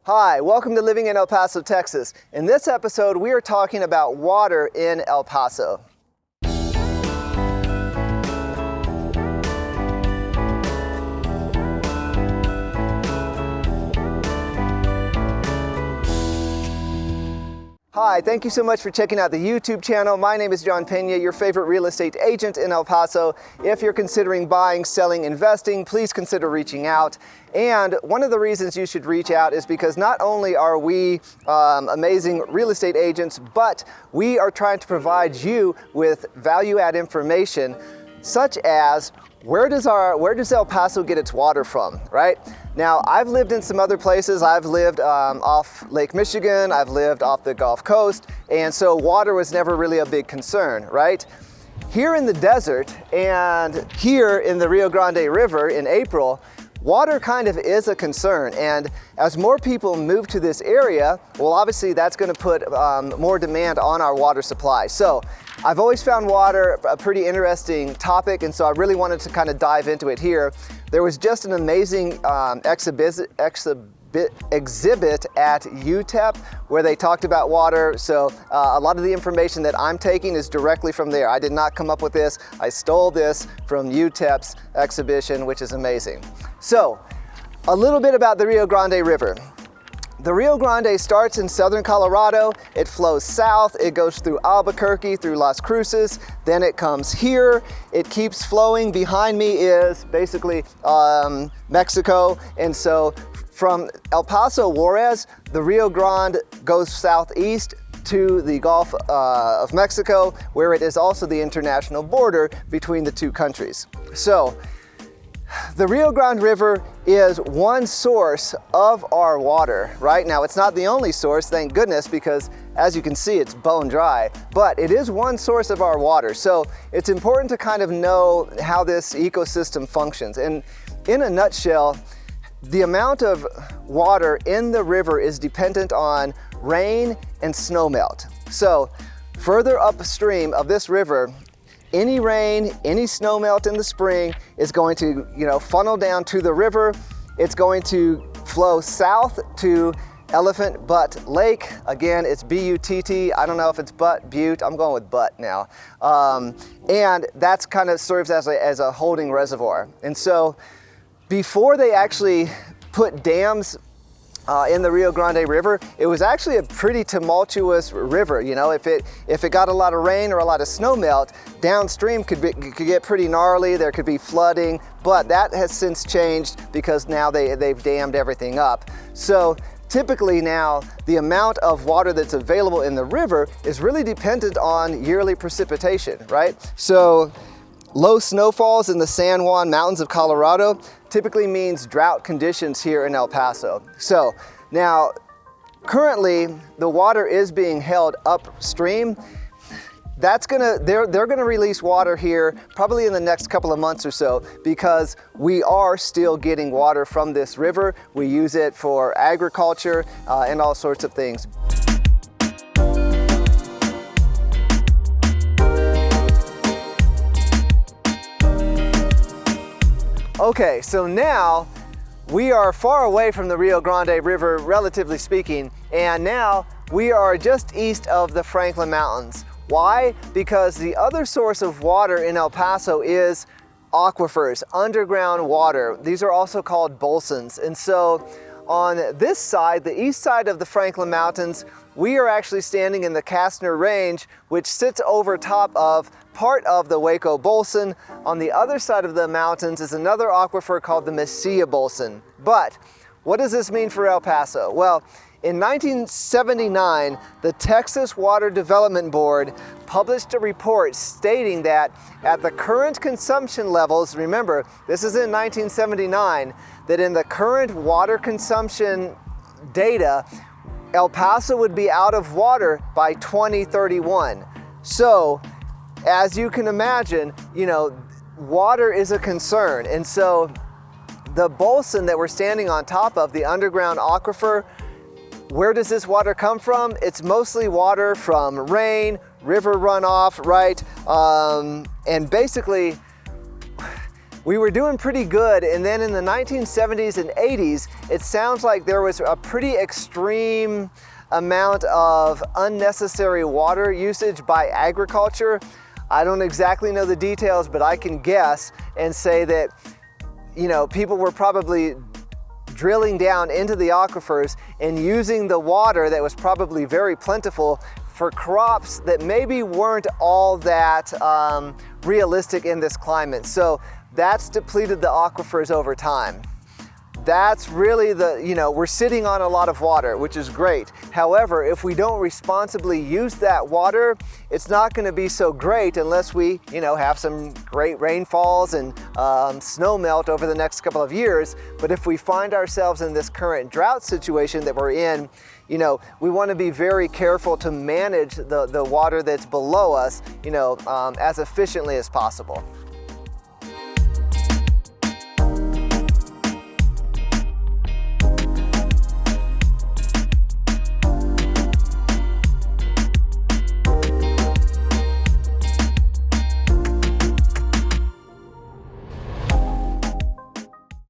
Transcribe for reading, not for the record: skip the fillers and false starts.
Hi, welcome to Living in El Paso, Texas. In this episode, we are talking about water in El Paso. Hi, thank you so much for checking out the YouTube channel. My name is John Pena, your favorite real estate agent in El Paso. If you're considering buying, selling, investing, please consider reaching out. And one of the reasons you should reach out is because not only are we amazing real estate agents, but we are trying to provide you with value-add information such as where does El Paso get its water from, right? Now, I've lived in some other places. I've lived off Lake Michigan, I've lived off the Gulf Coast, and so water was never really a big concern, right? Here in the desert and here in the Rio Grande River in April, water kind of is a concern, and as more people move to this area, well, obviously that's going to put more demand on our water supply. So I've always found water a pretty interesting topic, and so I really wanted to kind of dive into it here. There was just an amazing exhibit at UTEP where they talked about water. So a lot of the information that I'm taking is directly from there. I did not come up with this. I stole this from UTEP's exhibition, which is amazing. So a little bit about the Rio Grande River. The Rio Grande starts in southern Colorado, it flows south, it goes through Albuquerque, through Las Cruces, then it comes here, it keeps flowing. Behind me is basically Mexico, and so from El Paso, Juarez, the Rio Grande goes southeast to the Gulf of Mexico, where it is also the international border between the two countries. So the Rio Grande River is one source of our water. Right now, it's not the only source, thank goodness, because as you can see, it's bone dry, but it is one source of our water. So it's important to kind of know how this ecosystem functions. And in a nutshell, the amount of water in the river is dependent on rain and snowmelt. So further upstream of this river, any rain, any snowmelt in the spring is going to, funnel down to the river. It's going to flow south to Elephant Butte Lake. Again, it's B-U-T-T. I don't know if it's Butte. I'm going with Butte now. And that's kind of serves as a holding reservoir. And so before they actually put dams in the Rio Grande River, it was actually a pretty tumultuous river. If it got a lot of rain or a lot of snow melt, downstream could get pretty gnarly. There could be flooding, but that has since changed because now they've dammed everything up. So typically now, the amount of water that's available in the river is really dependent on yearly precipitation, right? So low snowfalls in the San Juan Mountains of Colorado typically means drought conditions here in El Paso. So now, currently, the water is being held upstream. They're gonna release water here probably in the next couple of months or so, because we are still getting water from this river. We use it for agriculture and all sorts of things. Okay, so now we are far away from the Rio Grande River, relatively speaking, and now we are just east of the Franklin Mountains. Why? Because the other source of water in El Paso is aquifers, underground water. These are also called Bolsons. And so on this side, the east side of the Franklin Mountains, we are actually standing in the Castner Range, which sits over top of part of the Hueco Bolson. On the other side of the mountains is another aquifer called the Mesilla Bolson. But what does this mean for El Paso? Well, in 1979, the Texas Water Development Board published a report stating that at the current consumption levels, remember, this is in 1979, that in the current water consumption data, El Paso would be out of water by 2031. So, as you can imagine, water is a concern. And so the Bolson that we're standing on top of, the underground aquifer, where does this water come from? It's mostly water from rain, river runoff, right? And basically, We were doing pretty good, and then in the 1970s and 80s, it sounds like there was a pretty extreme amount of unnecessary water usage by agriculture. I don't exactly know the details, but I can guess and say that, you know, people were probably drilling down into the aquifers and using the water that was probably very plentiful for crops that maybe weren't all that realistic in this climate. So that's depleted the aquifers over time. That's really the, you know, we're sitting on a lot of water, which is great. However, if we don't responsibly use that water, it's not going to be so great unless we, you know, have some great rainfalls and snow melt over the next couple of years. But if we find ourselves in this current drought situation that we're in, you know, we want to be very careful to manage the water that's below us, you know, as efficiently as possible.